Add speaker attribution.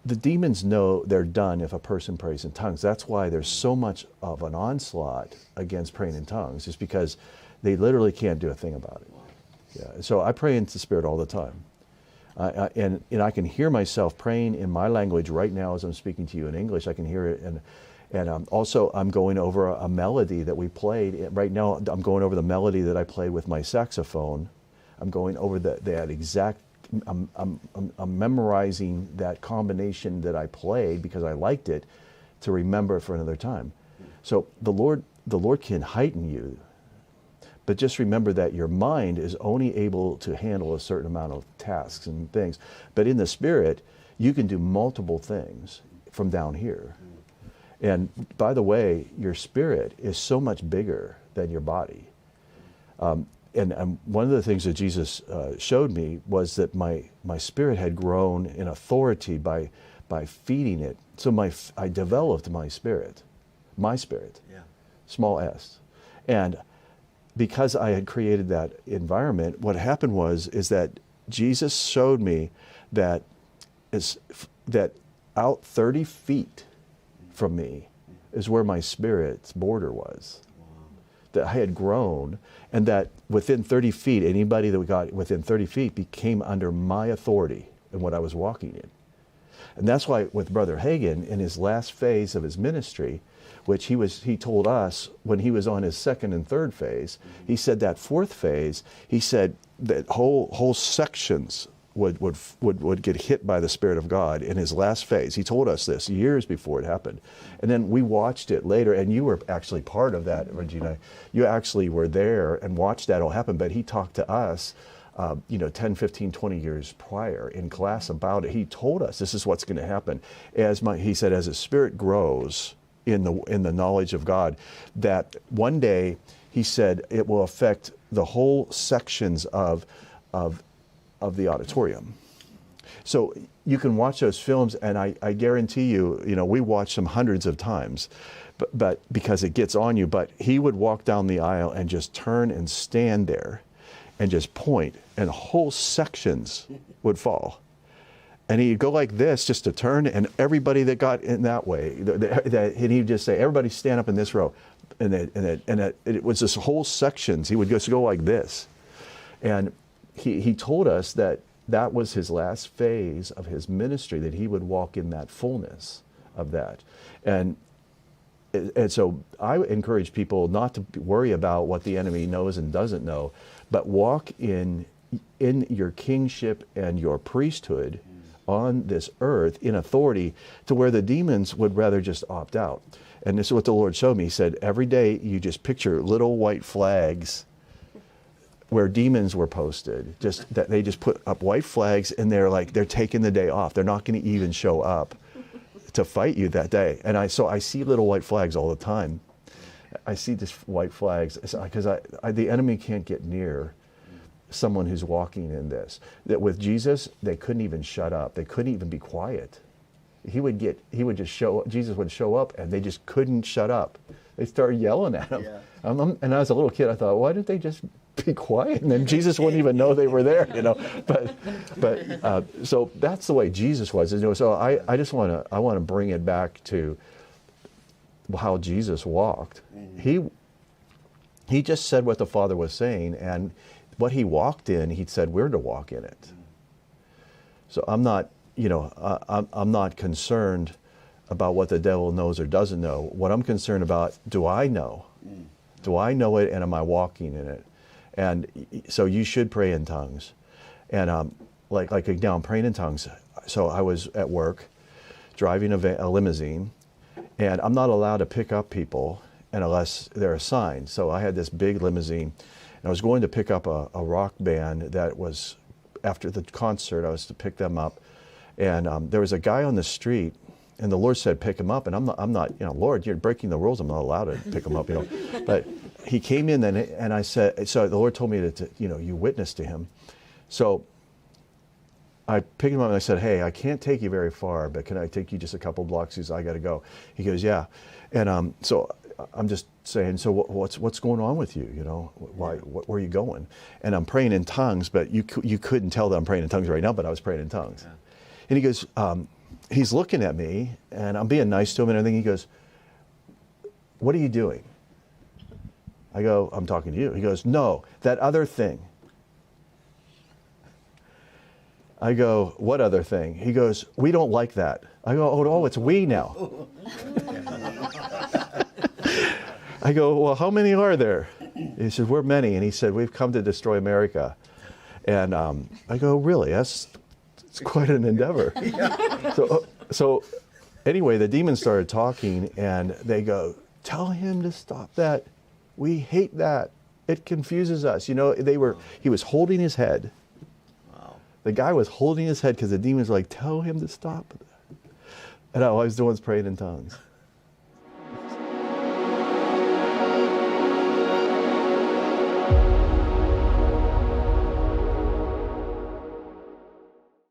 Speaker 1: the demons know they're done if a person prays in tongues. That's why there's so much of an onslaught against praying in tongues, just because they literally can't do a thing about it. Yeah. So I pray into the Spirit all the time. And I can hear myself praying in my language right now as I'm speaking to you in English. I can hear it. And also I'm going over a melody that we played. Right now I'm going over the melody that I played with my saxophone. I'm going over that exact, I'm memorizing that combination that I played because I liked it, to remember it for another time. So the Lord can heighten you. But just remember that your mind is only able to handle a certain amount of tasks and things. But in the Spirit, you can do multiple things from down here. And by the way, your spirit is so much bigger than your body. And one of the things that Jesus showed me was that my spirit had grown in authority by feeding it. So I developed my spirit, yeah. Small s. And because I had created that environment, what happened is that Jesus showed me that out 30 feet from me is where my spirit's border was. Wow. That I had grown, and that within 30 feet, anybody that we got within 30 feet became under my authority in what I was walking in. And that's why with Brother Hagin, in his last phase of his ministry, which he told us when he was on his second and third phase, he said that fourth phase, he said that whole sections would get hit by the Spirit of God in his last phase. He told us this years before it happened. And then we watched it later, and you were actually part of that, Regina. You actually were there and watched that all happen, but he talked to us 10, 15, 20 years prior in class about it. He told us this is what's going to happen. He said, as the Spirit grows in the knowledge of God, that one day, he said, it will affect the whole sections of the auditorium. So you can watch those films, and I guarantee you, we watched them hundreds of times, but because it gets on you. But he would walk down the aisle and just turn and stand there and just point, and whole sections would fall. And he'd go like this just to turn, and everybody that got in that way, and he'd just say, everybody stand up in this row. And it was this whole sections. He would just go like this. And he told us that was his last phase of his ministry, that he would walk in that fullness of that. And so I encourage people not to worry about what the enemy knows and doesn't know, but walk in your kingship and your priesthood on this earth in authority, to where the demons would rather just opt out. And this is what the Lord showed me. He said, every day you just picture little white flags where demons were posted. Just that they just put up white flags, and they're taking the day off. They're not going to even show up to fight you that day. And so I see little white flags all the time. I see these white flags because the enemy can't get near someone who's walking in this. That with Jesus, they couldn't even shut up. They couldn't even be quiet. Jesus would show up, and they just couldn't shut up. They started yelling at him. Yeah. And as a little kid, I thought, why didn't they just be quiet? And then Jesus wouldn't even know they were there, But so that's the way Jesus was. So I just want to bring it back to how Jesus walked. Mm-hmm. He just said what the Father was saying, and what he walked in, he said we're to walk in it. So I'm not, I'm not concerned about what the devil knows or doesn't know. What I'm concerned about, do I know? Do I know it, and am I walking in it? And so you should pray in tongues. And like now I'm praying in tongues. So I was at work driving a limousine, and I'm not allowed to pick up people unless they're assigned. So I had this big limousine, and I was going to pick up a rock band that was, after the concert, I was to pick them up. And there was a guy on the street, and the Lord said, pick him up. And I'm not, Lord, you're breaking the rules. I'm not allowed to pick him up, But he came in, and I said, so the Lord told me to you witness to him. So I picked him up, and I said, hey, I can't take you very far, but can I take you just a couple blocks? He says, I got to go. He goes, yeah. And so I'm just saying, so what's going on with you? Where are you going? And I'm praying in tongues, but you couldn't tell that I'm praying in tongues right now, but I was praying in tongues. Yeah. And he goes, he's looking at me, and I'm being nice to him and everything. He goes, "What are you doing?" I go, "I'm talking to you." He goes, "No, that other thing." I go, "What other thing?" He goes, "We don't like that." I go, "Oh, it's we now." I go, "Well, how many are there?" He said, "We're many." And he said, "We've come to destroy America." And I go, "Really? It's quite an endeavor." So anyway, the demons started talking, and they go, "Tell him to stop that. We hate that. It confuses us." You know, he was holding his head.
Speaker 2: Wow.
Speaker 1: The guy was holding his head because the demons were like, "Tell him to stop." And I was the ones praying in tongues.